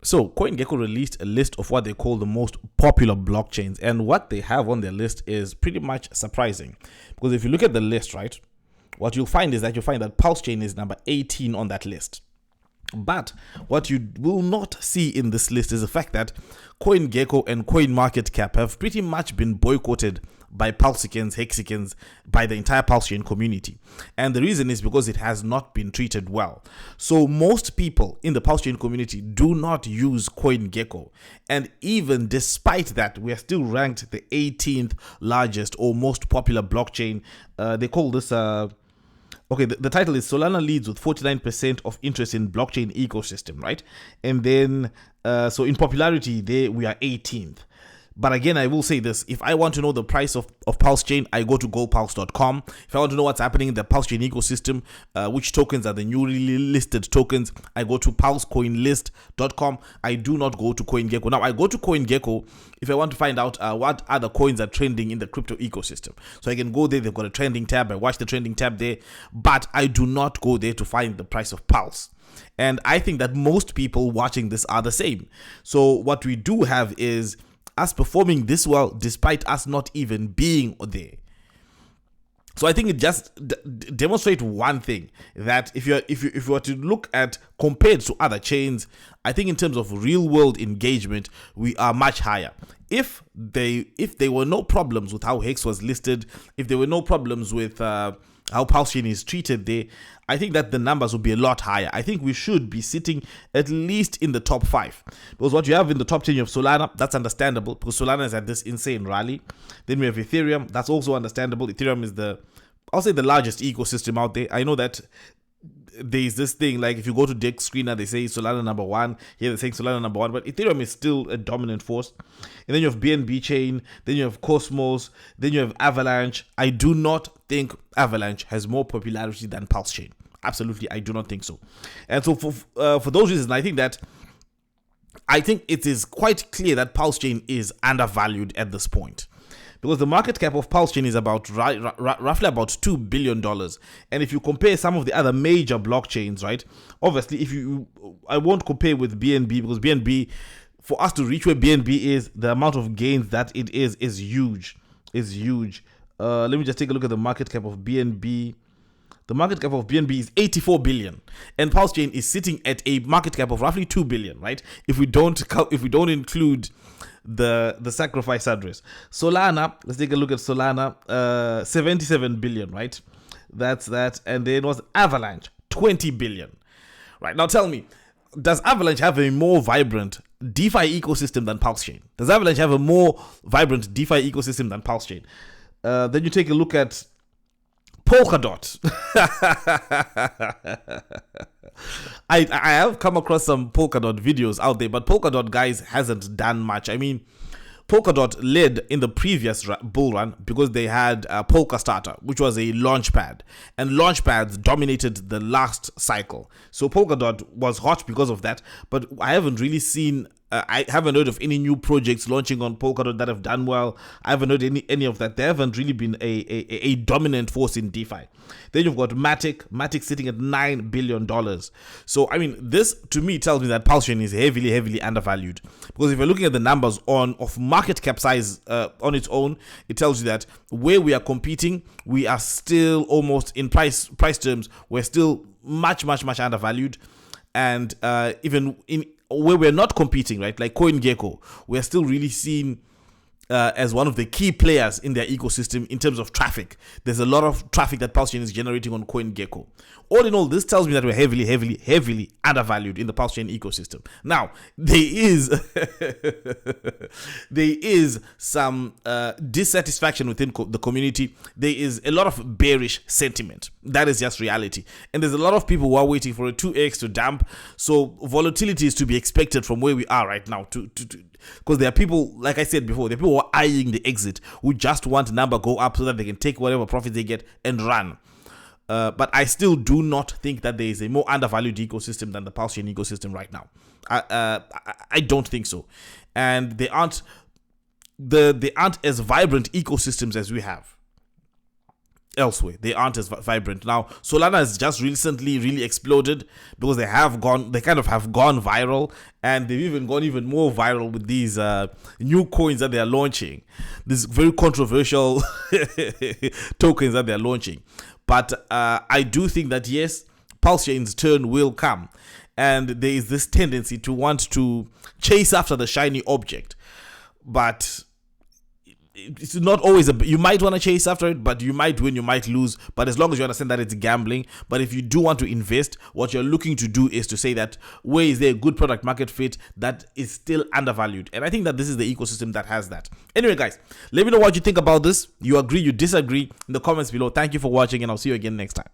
So Coingecko released a list of what they call the most popular blockchains, and what they have on their list is pretty much surprising, because if you look at the list, right, what you'll find is that PulseChain is number 18 on that list. But what you will not see in this list is the fact that Coingecko and CoinMarketCap have pretty much been boycotted by Pulsicans, Hexicans, by the entire PulseChain community. And the reason is because it has not been treated well. So most people in the PulseChain community do not use Coingecko. And even despite that, we are still ranked the 18th largest or most popular blockchain. They call this... Okay, the title is Solana leads with 49% of interest in blockchain ecosystem, right? And then, so in popularity, we are 18th. But again, I will say this. If I want to know the price of PulseChain, I go to gopulse.com. If I want to know what's happening in the PulseChain ecosystem, which tokens are the newly listed tokens, I go to pulsecoinlist.com. I do not go to Coingecko. Now, I go to Coingecko if I want to find out what other coins are trending in the crypto ecosystem. So I can go there. They've got a trending tab. I watch the trending tab there. But I do not go there to find the price of Pulse. And I think that most people watching this are the same. So what we do have is us performing this well despite us not even being there. So I think it just demonstrates one thing, that if you were to look at compared to other chains, I think in terms of real world engagement, we are much higher. If there were no problems with how Hex was listed, if there were no problems with how PulseChain is treated there, I think that the numbers will be a lot higher. I think we should be sitting at least in the top 5. Because what you have in the top 10, you have Solana. That's understandable because Solana is at this insane rally. Then we have Ethereum. That's also understandable. Ethereum is I'll say the largest ecosystem out there. I know that there's this thing, like if you go to Deck Screener, they say Solana number 1. Here they're saying Solana number 1, but Ethereum is still a dominant force. And then you have BNB Chain, then you have Cosmos, then you have Avalanche. I do not think Avalanche has more popularity than PulseChain. Absolutely, I do not think so. And so for those reasons, I think it is quite clear that PulseChain is undervalued at this point, because the market cap of PulseChain is about roughly about $2 billion. And if you compare some of the other major blockchains, right, obviously I won't compare with BNB, because BNB, for us to reach where BNB is, the amount of gains that it is huge. Let me just take a look at the market cap of BNB. The market cap of BNB is 84 billion, and PulseChain is sitting at a market cap of roughly 2 billion, right? If we don't include the sacrifice address. Solana, let's take a look at Solana, 77 billion, right? That's that. And then was Avalanche, 20 billion. Right, now tell me, does Avalanche have a more vibrant DeFi ecosystem than PulseChain? Does Avalanche have a more vibrant DeFi ecosystem than PulseChain? Then you take a look at Polkadot. I have come across some Polkadot videos out there, but Polkadot, guys, hasn't done much. I mean, Polkadot led in the previous bull run because they had Polka Starter, which was a launchpad, and launchpads dominated the last cycle. So Polkadot was hot because of that, but I haven't really seen I haven't heard of any new projects launching on Polkadot that have done well. I haven't heard any of that. They haven't really been a dominant force in DeFi. Then you've got Matic sitting at $9 billion. So, I mean, this to me tells me that PulseChain is heavily undervalued. Because if you're looking at the numbers of market cap size on its own, it tells you that where we are competing, we are still almost in price terms, we're still much undervalued. And even in where we're not competing, right, like Coingecko, we're still really seen as one of the key players in their ecosystem in terms of traffic. There's a lot of traffic that PulseChain is generating on Coingecko. All in all, this tells me that we're heavily undervalued in the PulseChain ecosystem. Now, there is some dissatisfaction within the community. There is a lot of bearish sentiment. That is just reality. And there's a lot of people who are waiting for a 2x to dump. So volatility is to be expected from where we are right now. Because there are people, like I said before, there are people who are eyeing the exit, who just want the number go up so that they can take whatever profit they get and run. But I still do not think that there is a more undervalued ecosystem than the PulseChain ecosystem right now. I don't think so. And they aren't as vibrant ecosystems as we have. elsewhere. They aren't as vibrant. Now, Solana has just recently really exploded because they kind of have gone viral, and they've even gone even more viral with these new coins that they are launching. These very controversial tokens that they are launching. But I do think that, yes, PulseChain's turn will come. And there is this tendency to want to chase after the shiny object. But it's not always you might want to chase after it, but you might win, you might lose. But as long as you understand that it's gambling. But if you do want to invest, what you're looking to do is to say that where is there a good product market fit that is still undervalued. And I think that this is the ecosystem that has that. Anyway, guys, let me know what you think about this. You agree, you disagree in the comments below. Thank you for watching, and I'll see you again next time.